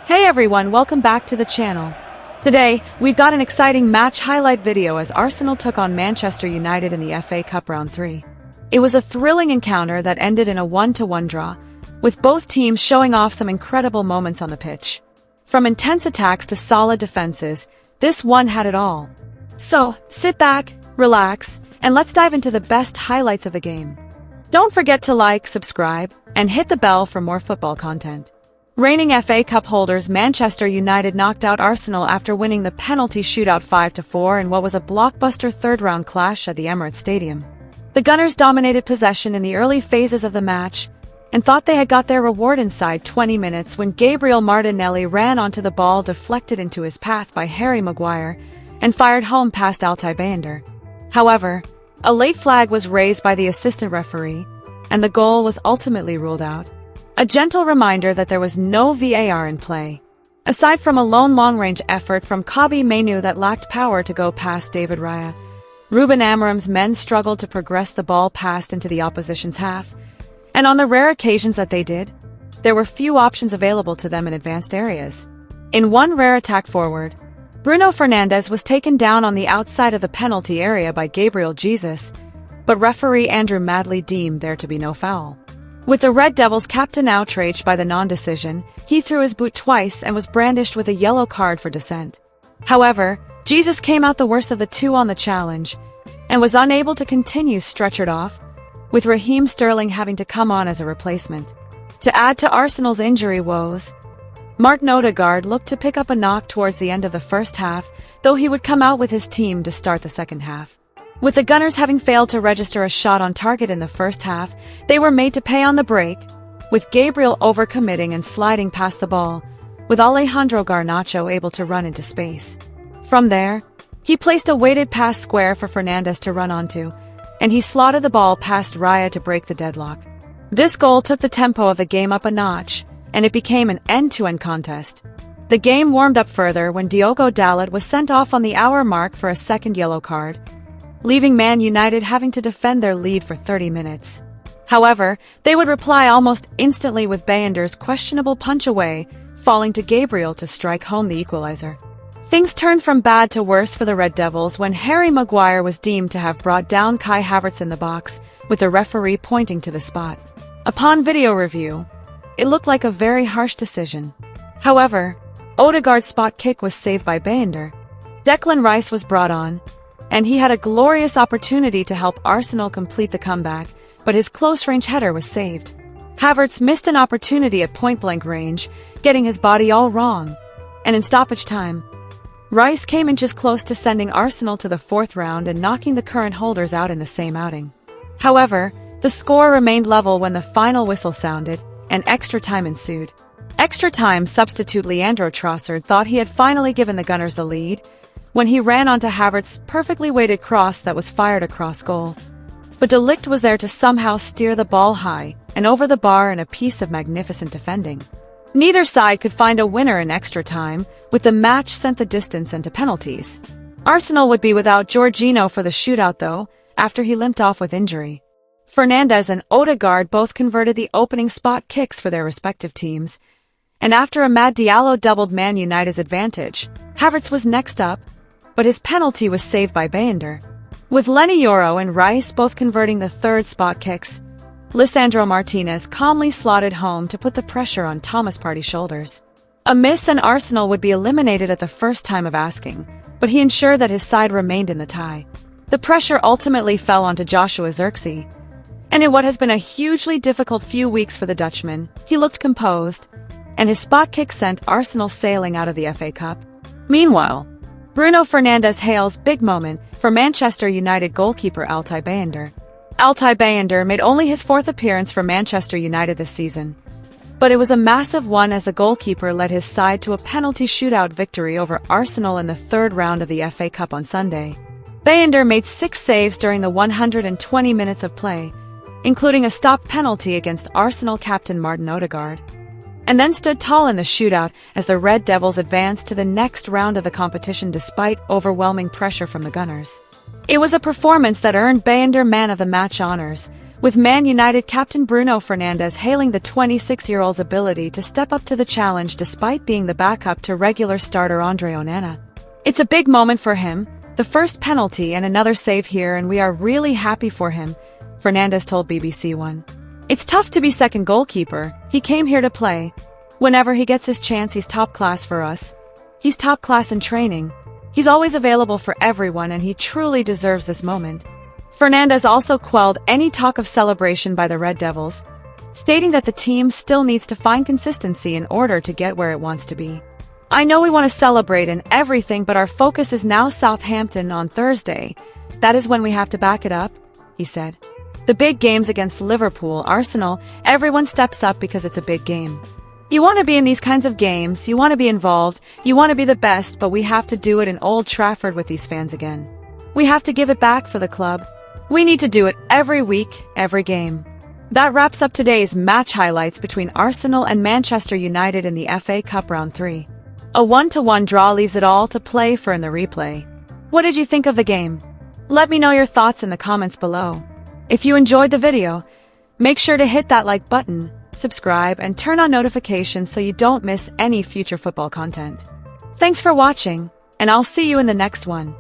Hey everyone, welcome back to the channel. Today, we've got an exciting match highlight video as Arsenal took on Manchester United in the FA Cup Round 3. It was a thrilling encounter that ended in a 1-1 draw, with both teams showing off some incredible moments on the pitch. From intense attacks to solid defenses, this one had it all. So, sit back, relax, and let's dive into the best highlights of the game. Don't forget to like, subscribe, and hit the bell for more football content. Reigning FA Cup holders Manchester United knocked out Arsenal after winning the penalty shootout 5-4 in what was a blockbuster third-round clash at the Emirates Stadium. The Gunners dominated possession in the early phases of the match and thought they had got their reward inside 20 minutes when Gabriel Martinelli ran onto the ball deflected into his path by Harry Maguire and fired home past Altay Bayindir. However, a late flag was raised by the assistant referee, and the goal was ultimately ruled out. A gentle reminder that there was no VAR in play. Aside from a lone long-range effort from Kobbie Mainoo that lacked power to go past David Raya, Ruben Amorim's men struggled to progress the ball past into the opposition's half, and on the rare occasions that they did, there were few options available to them in advanced areas. In one rare attack forward, Bruno Fernandes was taken down on the outside of the penalty area by Gabriel Jesus, but referee Andrew Madley deemed there to be no foul. With the Red Devils captain outraged by the non-decision, he threw his boot twice and was brandished with a yellow card for dissent. However, Jesus came out the worst of the two on the challenge and was unable to continue stretchered off, with Raheem Sterling having to come on as a replacement. To add to Arsenal's injury woes, Martin Odegaard looked to pick up a knock towards the end of the first half, though he would come out with his team to start the second half. With the Gunners having failed to register a shot on target in the first half, they were made to pay on the break, with Gabriel overcommitting and sliding past the ball, with Alejandro Garnacho able to run into space. From there, he placed a weighted pass square for Fernandes to run onto, and he slotted the ball past Raya to break the deadlock. This goal took the tempo of the game up a notch, and it became an end-to-end contest. The game warmed up further when Diogo Dalot was sent off on the hour mark for a second yellow card, leaving Man United having to defend their lead for 30 minutes. However, they would reply almost instantly with Bayindir's questionable punch away, falling to Gabriel to strike home the equalizer. Things turned from bad to worse for the Red Devils when Harry Maguire was deemed to have brought down Kai Havertz in the box, with the referee pointing to the spot. Upon video review, it looked like a very harsh decision. However, Odegaard's spot kick was saved by Bayindir. Declan Rice was brought on, and he had a glorious opportunity to help Arsenal complete the comeback, but his close-range header was saved. Havertz missed an opportunity at point-blank range, getting his body all wrong, and in stoppage time, Rice came inches close to sending Arsenal to the fourth round and knocking the current holders out in the same outing. However, the score remained level when the final whistle sounded, and extra time ensued. Extra time substitute Leandro Trossard thought he had finally given the Gunners the lead, when he ran onto Havertz's perfectly weighted cross that was fired across goal. But De Ligt was there to somehow steer the ball high and over the bar in a piece of magnificent defending. Neither side could find a winner in extra time, with the match sent the distance into penalties. Arsenal would be without Jorginho for the shootout though, after he limped off with injury. Fernandes and Odegaard both converted the opening spot kicks for their respective teams, and after Amad Diallo doubled Man United's advantage, Havertz was next up, but his penalty was saved by Bayindir. With Lenny Yoro and Rice both converting the third spot kicks, Lisandro Martinez calmly slotted home to put the pressure on Thomas Partey's shoulders. A miss and Arsenal would be eliminated at the first time of asking, but he ensured that his side remained in the tie. The pressure ultimately fell onto Joshua Zirkzee, and in what has been a hugely difficult few weeks for the Dutchman, he looked composed, and his spot kick sent Arsenal sailing out of the FA Cup. Meanwhile, Bruno Fernandes hails big moment for Manchester United goalkeeper Altay Bayindir. Altay Bayindir made only his fourth appearance for Manchester United this season, but it was a massive one as the goalkeeper led his side to a penalty shootout victory over Arsenal in the third round of the FA Cup on Sunday. Bayindir made 6 saves during the 120 minutes of play, including a stopped penalty against Arsenal captain Martin Odegaard, and then stood tall in the shootout as the Red Devils advanced to the next round of the competition despite overwhelming pressure from the Gunners. It was a performance that earned Bayindir man of the match honors, with Man United captain Bruno Fernandes hailing the 26-year-old's ability to step up to the challenge despite being the backup to regular starter Andre Onana. It's a big moment for him, the first penalty and another save here, and we are really happy for him, Fernandes told BBC One. It's tough to be second goalkeeper. He came here to play. Whenever he gets his chance, he's top class for us. He's top class in training. He's always available for everyone, and he truly deserves this moment. Fernandes also quelled any talk of celebration by the Red Devils, stating that the team still needs to find consistency in order to get where it wants to be. I know we want to celebrate and everything, but our focus is now Southampton on Thursday. That is when we have to back it up, he said. The big games against Liverpool, Arsenal, everyone steps up because it's a big game. You want to be in these kinds of games, you want to be involved, you want to be the best, but we have to do it in Old Trafford with these fans again. We have to give it back for the club. We need to do it every week, every game. That wraps up today's match highlights between Arsenal and Manchester United in the FA Cup Round 3. A 1-1 draw leaves it all to play for in the replay. What did you think of the game? Let me know your thoughts in the comments below. If you enjoyed the video, make sure to hit that like button, subscribe, and turn on notifications so you don't miss any future football content. Thanks for watching, and I'll see you in the next one.